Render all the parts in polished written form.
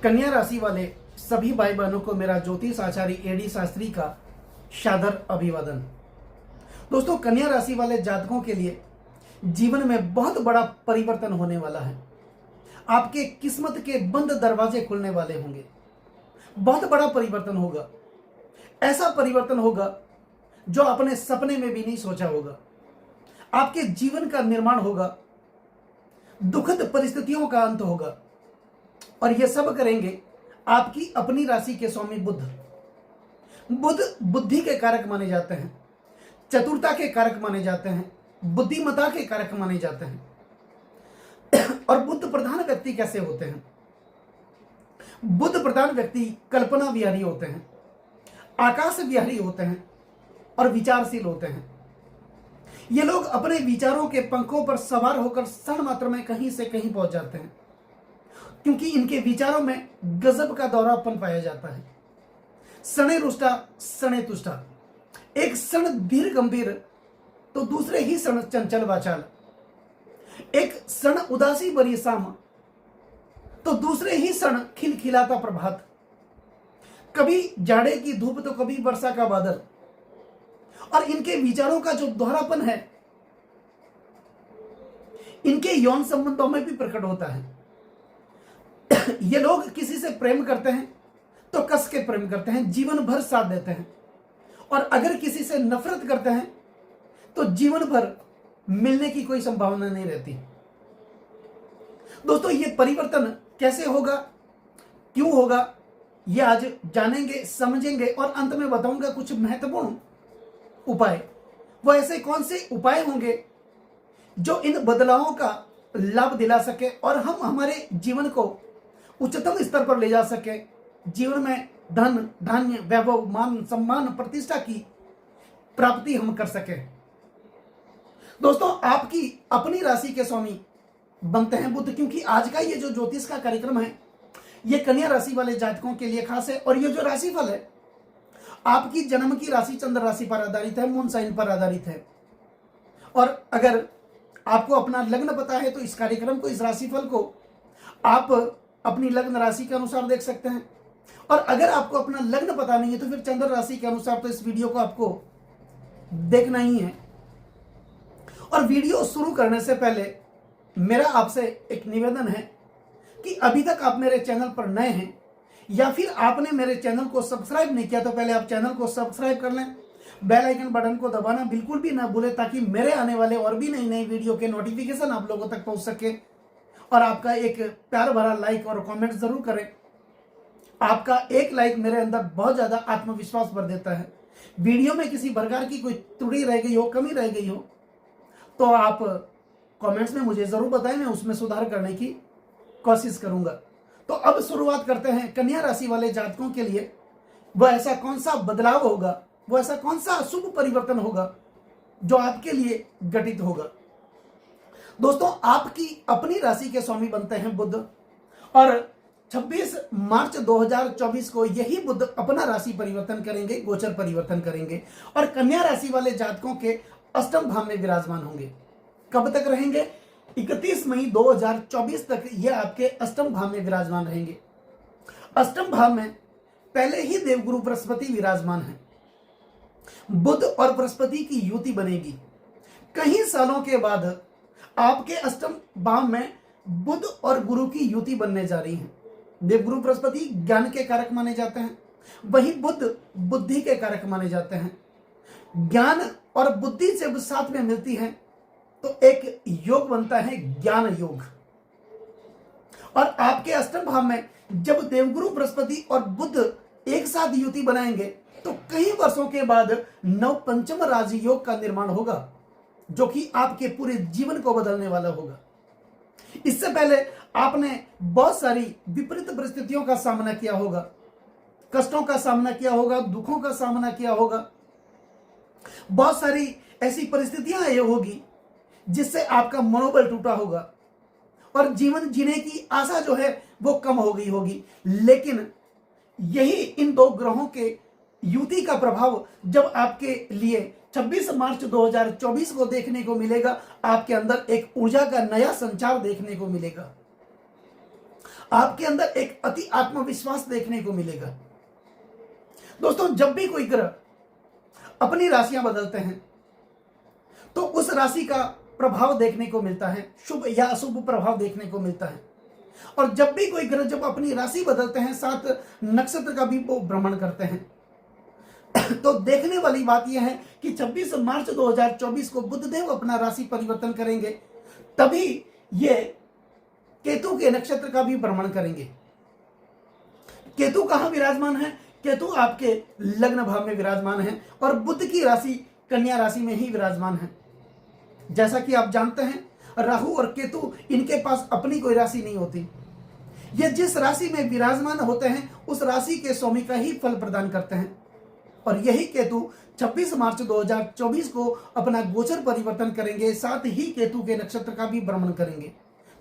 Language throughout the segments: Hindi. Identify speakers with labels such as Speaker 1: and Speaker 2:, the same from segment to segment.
Speaker 1: कन्या राशि वाले सभी भाई बहनों को मेरा ज्योतिष आचार्य एडी शास्त्री का सादर अभिवादन। दोस्तों, कन्या राशि वाले जातकों के लिए जीवन में बहुत बड़ा परिवर्तन होने वाला है। आपके किस्मत के बंद दरवाजे खुलने वाले होंगे। बहुत बड़ा परिवर्तन होगा। ऐसा परिवर्तन होगा जो आपने सपने में भी नहीं सोचा होगा। आपके जीवन का निर्माण होगा। दुखद परिस्थितियों का अंत होगा। और यह सब करेंगे आपकी अपनी राशि के स्वामी बुध। बुध बुद्धि के कारक माने जाते हैं, चतुरता के कारक माने जाते हैं, बुद्धिमत्ता के कारक माने जाते हैं। और बुद्ध प्रधान व्यक्ति कैसे होते हैं? बुद्ध प्रधान व्यक्ति कल्पना विहारी होते हैं, आकाश विहारी होते हैं और विचारशील होते हैं। ये लोग अपने विचारों के पंखों पर सवार होकर क्षण मात्र में कहीं से कहीं पहुंच जाते हैं, क्योंकि इनके विचारों में गजब का दौरापन पाया जाता है। सणे रुष्टा सणे तुष्टा, एक क्षण धीर गंभीर तो दूसरे ही क्षण चंचल वाचाल, एक क्षण उदासी भरी शाम तो दूसरे ही क्षण खिलखिलाता प्रभात, कभी जाड़े की धूप तो कभी वर्षा का बादल। और इनके विचारों का जो दोहरापन है इनके यौन संबंधों में भी प्रकट होता है। ये लोग किसी से प्रेम करते हैं तो कस के प्रेम करते हैं, जीवन भर साथ देते हैं। और अगर किसी से नफरत करते हैं तो जीवन भर मिलने की कोई संभावना नहीं रहती। दोस्तों, ये परिवर्तन कैसे होगा, क्यों होगा, ये आज जानेंगे, समझेंगे और अंत में बताऊंगा कुछ महत्वपूर्ण उपाय। वो ऐसे कौन से उपाय होंगे जो इन बदलावों का लाभ दिला सके और हम हमारे जीवन को उच्चतम स्तर पर ले जा सके, जीवन में धन धान्य वैभव मान सम्मान प्रतिष्ठा की प्राप्ति हम कर सके। दोस्तों, आपकी अपनी राशि के स्वामी बनते हैं बुध, क्योंकि आज का ये जो ज्योतिष का कार्यक्रम है ये कन्या राशि वाले जातकों के लिए खास है। और ये जो राशिफल है आपकी जन्म की राशि चंद्र राशि पर आधारित है, मून साइन पर आधारित है। और अगर आपको अपना लग्न पता है तो इस कार्यक्रम को, इस राशिफल को आप अपनी लग्न राशि के अनुसार देख सकते हैं। और अगर आपको अपना लग्न पता नहीं है तो फिर चंद्र राशि के अनुसार तो इस वीडियो को आपको देखना ही है। और वीडियो शुरू करने से पहले मेरा आपसे एक निवेदन है कि अभी तक आप मेरे चैनल पर नए हैं या फिर आपने मेरे चैनल को सब्सक्राइब नहीं किया तो पहले आप चैनल को सब्सक्राइब कर लें। बेल आइकन बटन को दबाना बिल्कुल भी ना भूलें, ताकि मेरे आने वाले और भी नई नई वीडियो के नोटिफिकेशन आप लोगों तक पहुंच सके। और आपका एक प्यार भरा लाइक और कमेंट जरूर करें। आपका एक लाइक मेरे अंदर बहुत ज्यादा आत्मविश्वास भर देता है। वीडियो में किसी प्रकार की कोई त्रुटि रह गई हो, कमी रह गई हो तो आप कमेंट्स में मुझे जरूर बताएं, मैं उसमें सुधार करने की कोशिश करूंगा। तो अब शुरुआत करते हैं। कन्या राशि वाले जातकों के लिए वह ऐसा कौन सा बदलाव होगा, वो ऐसा कौन सा शुभ परिवर्तन होगा जो आपके लिए घटित होगा। दोस्तों, आपकी अपनी राशि के स्वामी बनते हैं बुध और 26 मार्च 2024 को यही बुध अपना राशि परिवर्तन करेंगे, गोचर परिवर्तन करेंगे और कन्या राशि वाले जातकों के अष्टम भाव में विराजमान होंगे। कब तक रहेंगे? 31 मई 2024 तक यह आपके अष्टम भाव में विराजमान रहेंगे। अष्टम भाव में पहले ही देवगुरु बृहस्पति विराजमान है। बुध और बृहस्पति की युति बनेगी। कई सालों के बाद आपके अष्टम भाव में बुध और गुरु की युति बनने जा रही है। देवगुरु बृहस्पति ज्ञान के कारक माने जाते हैं, वहीं बुध बुद्धि के कारक माने जाते हैं। ज्ञान और बुद्धि जब साथ में मिलती है तो एक योग बनता है, ज्ञान योग। और आपके अष्टम भाव में जब देवगुरु बृहस्पति और बुध एक साथ युति बनाएंगे तो कई वर्षों के बाद नव पंचम राजयोग का निर्माण होगा, जो कि आपके पूरे जीवन को बदलने वाला होगा। इससे पहले आपने बहुत सारी विपरीत परिस्थितियों का सामना किया होगा, कष्टों का सामना किया होगा, दुखों का सामना किया होगा। बहुत सारी ऐसी परिस्थितियां आई होगी जिससे आपका मनोबल टूटा होगा और जीवन जीने की आशा जो है वो कम हो गई होगी। लेकिन यही इन दो ग्रहों के युति का प्रभाव जब आपके लिए 26 मार्च 2024 को देखने को मिलेगा, आपके अंदर एक ऊर्जा का नया संचार देखने को मिलेगा। आपके अंदर एक अति आत्मविश्वास देखने को मिलेगा। दोस्तों, जब भी कोई ग्रह अपनी राशियां बदलते हैं तो उस राशि का प्रभाव देखने को मिलता है, शुभ या अशुभ प्रभाव देखने को मिलता है। और जब भी कोई ग्रह जब अपनी राशि बदलते हैं, 7 नक्षत्र का भी वो भ्रमण करते हैं, तो देखने वाली बात यह है कि 26 मार्च 2024 को बुधदेव अपना राशि परिवर्तन करेंगे, तभी ये केतु के नक्षत्र का भी भ्रमण करेंगे। केतु कहां विराजमान है? केतु आपके लग्न भाव में विराजमान है और बुध की राशि कन्या राशि में ही विराजमान है। जैसा कि आप जानते हैं, राहु और केतु इनके पास अपनी कोई राशि नहीं होती। ये जिस राशि में विराजमान होते हैं उस राशि के स्वामी का ही फल प्रदान करते हैं। और यही केतु 26 मार्च 2024 को अपना गोचर परिवर्तन करेंगे, साथ ही केतु के नक्षत्र का भी भ्रमण करेंगे।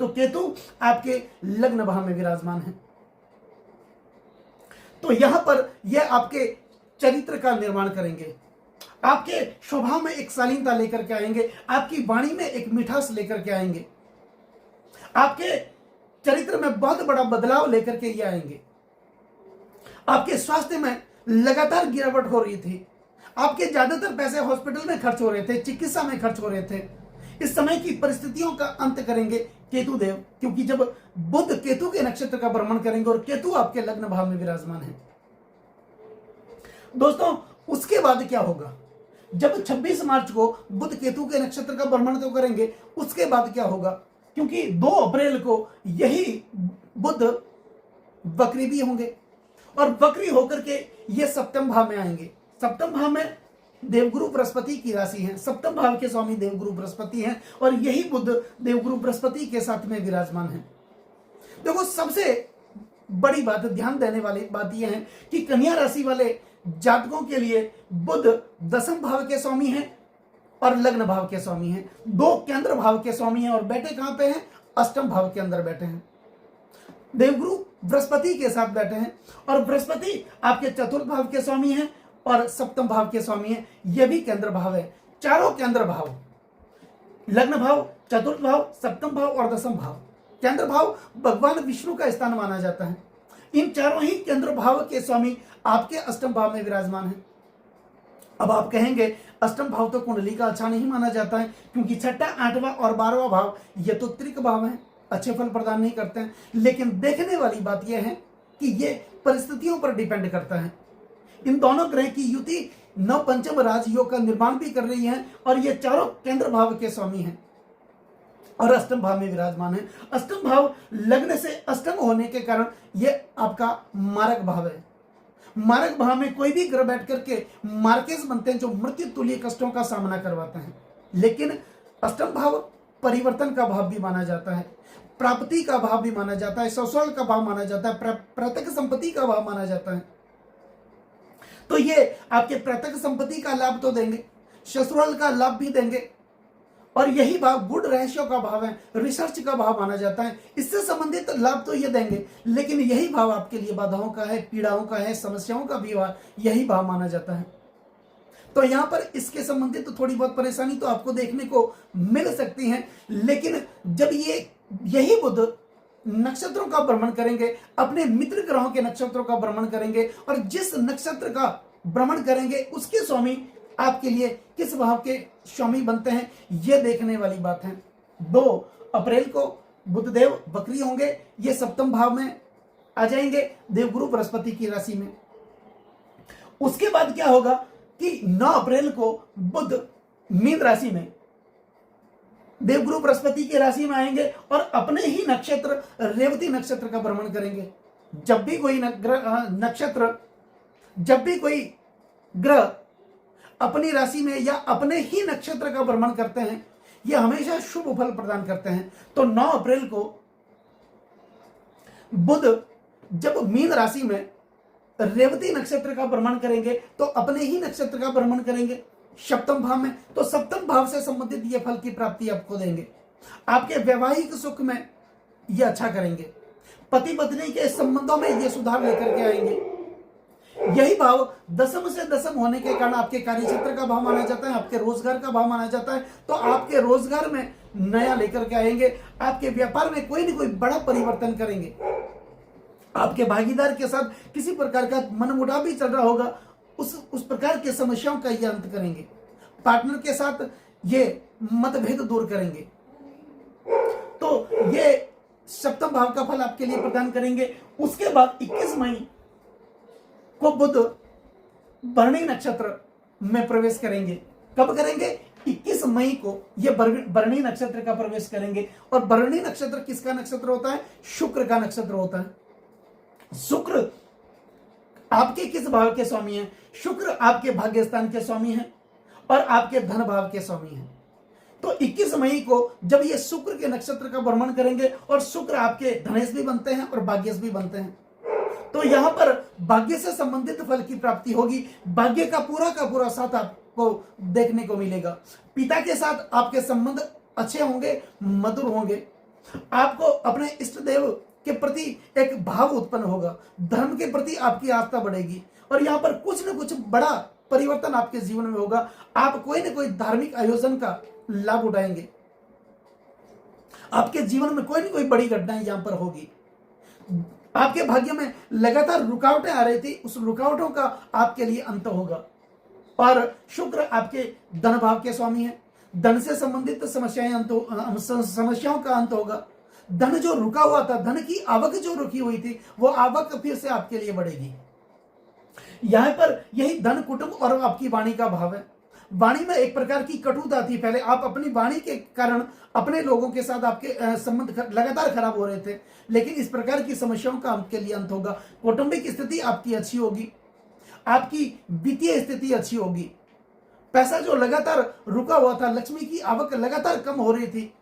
Speaker 1: तो केतु आपके लग्न भाव में विराजमान है। तो यहां पर यह आपके चरित्र का निर्माण करेंगे, आपके स्वभाव में एक शालीनता लेकर के आएंगे, आपकी वाणी में एक मिठास लेकर के आएंगे, आपके चरित्र में बहुत बड़ा बदलाव लेकर के ये आएंगे। आपके स्वास्थ्य में लगातार गिरावट हो रही थी, आपके ज्यादातर पैसे हॉस्पिटल में खर्च हो रहे थे, चिकित्सा में खर्च हो रहे थे। इस समय की परिस्थितियों का अंत करेंगे केतु देव, क्योंकि जब बुध केतु के नक्षत्र का भ्रमण करेंगे और केतु आपके लग्न भाव में विराजमान है। दोस्तों, उसके बाद क्या होगा? जब 26 मार्च को बुध केतु के नक्षत्र का भ्रमण तो करेंगे, उसके बाद क्या होगा? क्योंकि 2 अप्रैल को यही बुध वक्री भी होंगे और वक्री होकर के ये सप्तम भाव में आएंगे। सप्तम भाव में देवगुरु बृहस्पति की राशि है, सप्तम भाव के स्वामी देवगुरु बृहस्पति हैं और यही बुध देवगुरु बृहस्पति के साथ में विराजमान है। देखो, सबसे बड़ी बात, ध्यान देने वाली बात यह है कि कन्या राशि वाले जातकों के लिए बुध दसम भाव के स्वामी हैं और लग्न भाव के स्वामी हैं, 2 केंद्र भाव के स्वामी हैं और बैठे कहां पे हैं? अष्टम भाव के अंदर बैठे हैं, देवगुरु बृहस्पति के साथ बैठे हैं। और बृहस्पति आपके चतुर्थ भाव के स्वामी हैं और सप्तम भाव के स्वामी हैं, यह भी केंद्र भाव है। चारों केंद्र भाव, लग्न भाव, चतुर्थ भाव, सप्तम भाव और दसम भाव, केंद्र भाव भगवान विष्णु का स्थान माना जाता है। इन चारों ही केंद्र भाव के स्वामी आपके अष्टम भाव में विराजमान है। अब आप कहेंगे अष्टम भाव तो कुंडली का अच्छा नहीं माना जाता है, क्योंकि 6ठा, 8वां और 12वां भाव ये तो त्रिक भाव है, अच्छे फल प्रदान नहीं करते हैं। लेकिन देखने वाली बात यह है कि ये परिस्थितियों पर डिपेंड करता है। इन दोनों ग्रह की युति नव पंचम राजयोग का निर्माण भी कर रही है और ये चारों केंद्र भाव के स्वामी हैं और अष्टम भाव में विराजमान है। अष्टम भाव लग्न से अष्टम होने के कारण ये आपका मारक भाव है। मारक भाव में कोई भी ग्रह बैठ करके मार्केस बनते हैं, जो मृत्यु तुल्य कष्टों का सामना करवाते हैं। लेकिन अष्टम भाव परिवर्तन का भाव भी माना जाता है, प्राप्ति का भाव भी माना जाता है, ससुराल का भाव माना जाता है, प्रत्यक्ष संपत्ति का भाव माना जाता है। तो ये आपके प्रत्यक्ष संपत्ति का लाभ तो देंगे, ससुराल का लाभ भी देंगे और यही भाव गुड रहस्यों का भाव है, रिसर्च का भाव माना जाता है। इससे संबंधित लाभ तो ये देंगे, लेकिन यही भाव आपके लिए बाधाओं का है, पीड़ाओं का है, समस्याओं का भी यही भाव माना जाता है। तो यहां पर इसके संबंधित तो थोड़ी बहुत परेशानी तो आपको देखने को मिल सकती है। लेकिन जब यही बुध नक्षत्रों का भ्रमण करेंगे, अपने मित्र ग्रहों के नक्षत्रों का भ्रमण करेंगे और जिस नक्षत्र का भ्रमण करेंगे उसके स्वामी आपके लिए किस भाव के स्वामी बनते हैं, यह देखने वाली बात है। 2 अप्रैल को बुधदेव वक्री होंगे, ये सप्तम भाव में आ जाएंगे देवगुरु बृहस्पति की राशि में। उसके बाद क्या होगा कि 9 अप्रैल को बुध मीन राशि में देवगुरु बृहस्पति की राशि में आएंगे और अपने ही नक्षत्र रेवती नक्षत्र का भ्रमण करेंगे। जब भी कोई ग्रह अपनी राशि में या अपने ही नक्षत्र का भ्रमण करते हैं, यह हमेशा शुभ फल प्रदान करते हैं। तो 9 अप्रैल को बुध जब मीन राशि में रेवती नक्षत्र का भ्रमण करेंगे तो अपने ही नक्षत्र का भ्रमण करेंगे सप्तम भाव में, तो सप्तम भाव से संबंधित ये फल की प्राप्ति आपको देंगे। आपके वैवाहिक सुख में ये अच्छा करेंगे, पति पत्नी के संबंधों में ये सुधार लेकर के आएंगे। यही भाव दसम से दसम होने के कारण आपके कार्य क्षेत्र का भाव माना जाता है, आपके रोजगार का भाव माना जाता है। तो आपके रोजगार में नया लेकर के आएंगे, आपके व्यापार में कोई ना कोई बड़ा परिवर्तन करेंगे। आपके भागीदार के साथ किसी प्रकार का मनमुटाव भी चल रहा होगा, उस प्रकार की समस्याओं का ये अंत करेंगे। पार्टनर के साथ ये मतभेद दूर करेंगे। तो ये सप्तम भाव का फल आपके लिए प्रदान करेंगे। उसके बाद 21 मई को बुध भरणी नक्षत्र में प्रवेश करेंगे। कब करेंगे? 21 मई को ये भरणी नक्षत्र का प्रवेश करेंगे। और भरणी नक्षत्र किसका नक्षत्र होता है? शुक्र का नक्षत्र होता है। शुक्र आपके किस भाव के स्वामी हैं? शुक्र आपके भाग्य स्थान के स्वामी हैं और आपके धन भाव के स्वामी हैं। तो 21 मई को जब ये शुक्र के नक्षत्र का भ्रमण करेंगे और शुक्र आपके धनेश भी बनते हैं और भाग्यश भी बनते हैं, तो यहां पर भाग्य से संबंधित फल की प्राप्ति होगी। भाग्य का पूरा साथ आपको देखने को मिलेगा। पिता के साथ आपके संबंध अच्छे होंगे, मधुर होंगे। आपको अपने इष्ट देव के प्रति एक भाव उत्पन्न होगा। धर्म के प्रति आपकी आस्था बढ़ेगी और यहाँ पर कुछ न कुछ बड़ा परिवर्तन आपके जीवन में होगा। आप कोई न कोई धार्मिक आयोजन का लाभ उठाएंगे। आपके जीवन में कोई न कोई बड़ी घटनाएं यहां पर होगी। आपके भाग्य में लगातार रुकावटें आ रही थी, उस रुकावटों का आपके लिए अंत होगा। और शुक्र आपके धन भाव के स्वामी है। धन से संबंधित समस्याओं का अंत होगा। धन जो रुका हुआ था, धन की आवक जो रुकी हुई थी, वो आवक फिर से आपके लिए बढ़ेगी। यहां पर यही धन, कुटुंब और आपकी वाणी का भाव है। वाणी में एक प्रकार की कटुता थी। पहले आप अपनी वाणी के कारण अपने लोगों के साथ आपके संबंध लगातार खराब हो रहे थे, लेकिन इस प्रकार की समस्याओं का आपके लिए अंत होगा। कौटुंबिक स्थिति आपकी अच्छी होगी। आपकी वित्तीय स्थिति अच्छी होगी। पैसा जो लगातार रुका हुआ था, लक्ष्मी की आवक लगातार कम हो रही थी,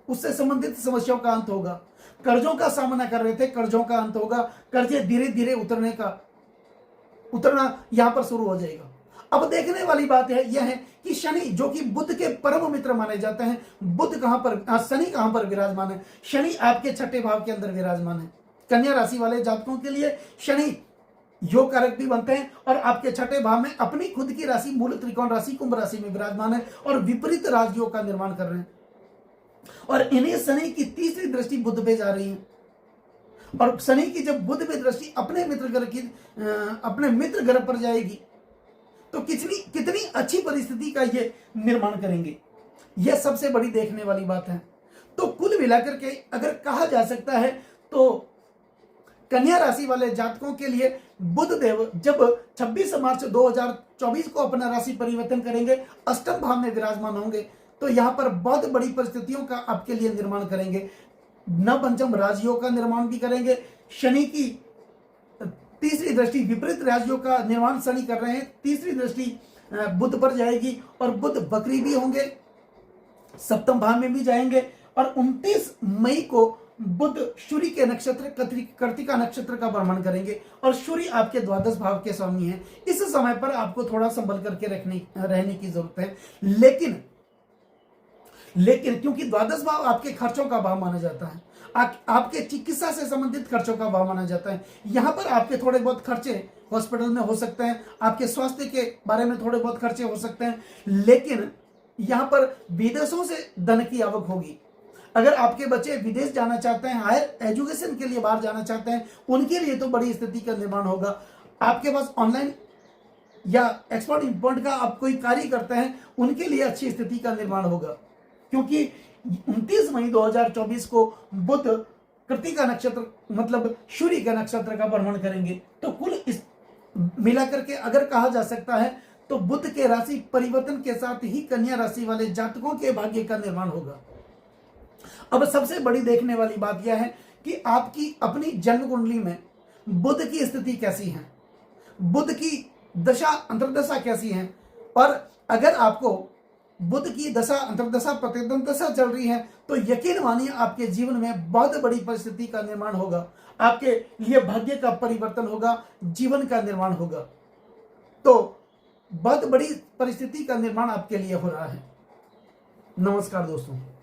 Speaker 1: उससे संबंधित समस्याओं का अंत होगा। कर्जों का सामना कर रहे थे, कर्जों का अंत होगा। कर्जे धीरे धीरे उतरना यहां पर शुरू हो जाएगा। अब देखने वाली बात यह है कि शनि जो कि बुध के परम मित्र माने जाते हैं, शनि कहां पर विराजमान है? शनि आपके छठे भाव के अंदर विराजमान है। कन्या राशि वाले जातकों के लिए शनि योग कारक भी बनते हैं और आपके छठे भाव में अपनी खुद की राशि मूल त्रिकोण राशि कुंभ राशि में विराजमान है और विपरीत राजयोग का निर्माण कर रहे हैं। और इन्हें शनि की तीसरी दृष्टि बुध पे जा रही है। और शनि की जब बुध पे दृष्टि अपने मित्र ग्रह पर जाएगी तो कितनी अच्छी परिस्थिति का ये निर्माण करेंगे। यह सबसे बड़ी देखने वाली बात है। तो कुल मिलाकर के अगर कहा जा सकता है तो कन्या राशि वाले जातकों के लिए बुध देव जब 26 मार्च 2024 को अपना राशि परिवर्तन करेंगे, अष्टम भाव में विराजमान होंगे, तो यहां पर बहुत बड़ी परिस्थितियों का आपके लिए निर्माण करेंगे। नवपंचम राजयोग का निर्माण भी करेंगे। शनि की तीसरी दृष्टि विपरीत राजयोग का निर्माण शनि कर रहे हैं। तीसरी दृष्टि बुध पर जाएगी और बुध बकरी भी होंगे, सप्तम भाव में भी जाएंगे। और 29 मई को बुध सूर्य के नक्षत्र कृत्तिका नक्षत्र का भ्रमण करेंगे और सूर्य आपके द्वादश भाव के स्वामी हैं। इस समय पर आपको थोड़ा संभल करके रहने की जरूरत है। लेकिन क्योंकि द्वादश भाव आपके खर्चों का भाव माना जाता है, आपके चिकित्सा से संबंधित खर्चों का भाव माना जाता है। यहां पर आपके थोड़े बहुत खर्चे हॉस्पिटल में हो सकते हैं, आपके स्वास्थ्य के बारे में थोड़े बहुत खर्चे हो सकते हैं, लेकिन यहां पर विदेशों से धन की आवक होगी। अगर आपके बच्चे विदेश जाना चाहते हैं, हायर एजुकेशन के लिए बाहर जाना चाहते हैं, उनके लिए तो बड़ी स्थिति का निर्माण होगा। आपके पास ऑनलाइन या एक्सपोर्ट इंपोर्ट का आप कोई कार्य करते हैं, उनके लिए अच्छी स्थिति का निर्माण होगा। क्योंकि 29 मई 2024 को बुध कृत्तिका नक्षत्र मतलब सूर्य के नक्षत्र का भ्रमण करेंगे। तो कुल इस मिलाकर के अगर कहा जा सकता है तो बुध के राशि परिवर्तन के साथ ही कन्या राशि वाले जातकों के भाग्य का निर्माण होगा। अब सबसे बड़ी देखने वाली बात यह है कि आपकी अपनी जन्म कुंडली में बुध की स्थिति कैसी है, बुध की दशा अंतर्दशा कैसी है। और अगर आपको बुध की दशा अंतर्दशा प्रतिदशा चल रही है तो यकीन मानिए आपके जीवन में बहुत बड़ी परिस्थिति का निर्माण होगा। आपके लिए भाग्य का परिवर्तन होगा, जीवन का निर्माण होगा। तो बहुत बड़ी परिस्थिति का निर्माण आपके लिए हो रहा है। नमस्कार दोस्तों।